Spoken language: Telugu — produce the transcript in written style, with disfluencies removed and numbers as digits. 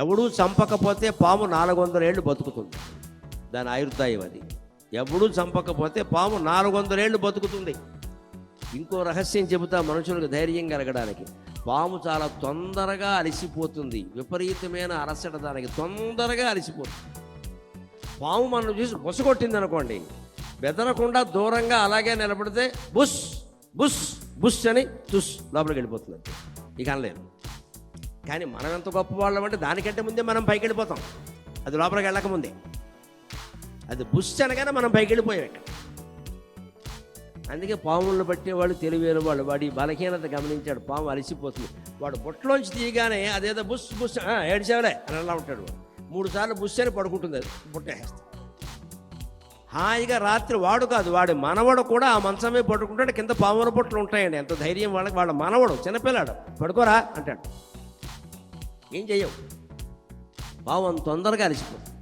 ఎవడూ చంపకపోతే పాము 400 ఏళ్ళు బతుకుతుంది. దాని ఆయుర్దాయం అది. ఎవడూ చంపకపోతే పాము 400 ఏళ్ళు బతుకుతుంది. ఇంకో రహస్యం చెబుతా మనుషులకు ధైర్యం కలగడానికి. పాము చాలా తొందరగా అలసిపోతుంది. విపరీతమైన అలసట దానికి, తొందరగా అలసిపోతుంది. పాము మనం చూసి బుసగొట్టింది అనుకోండి, బెదరకుండా దూరంగా అలాగే నిలబడితే బుస్ బుస్ బుస్ అని తుస్ లోపలికి వెళ్ళిపోతుంది. ఇక అనలేదు. కానీ మనం ఎంత గొప్ప వాళ్ళం అంటే దానికంటే ముందే మనం పైకి వెళ్ళిపోతాం. అది లోపలికి వెళ్ళకముందే. అది బుస్ అనగానే మనం పైకి వెళ్ళిపోయాం. ఇక్కడ అందుకే పాములను పట్టేవాళ్ళు తెలివైన వాళ్ళు. వాడి బలహీనత గమనించాడు. పాము అలసిపోతుంది. వాడు బుట్టలోంచి తీయగానే అదేదో బుస్ బుస్ ఏడ్చేవలే అని అలా ఉంటాడు. 3 సార్లు బుస్ అని పడుకుంటుంది. అది బుట్టేస్తాడు హాయిగా. రాత్రి వాడు కాదు, వాడి మనవడు కూడా ఆ మంచమే పడుకుంటాడు. కింద పాముల బుట్టలు ఉంటాయండి. ఎంత ధైర్యం వాళ్ళకి. వాళ్ళ మనవడు చిన్నపిల్లాడు పడుకోరా అంటాడు. ఏం చెయ్యవు. పాము అంత తొందరగా అలసిపోతుంది.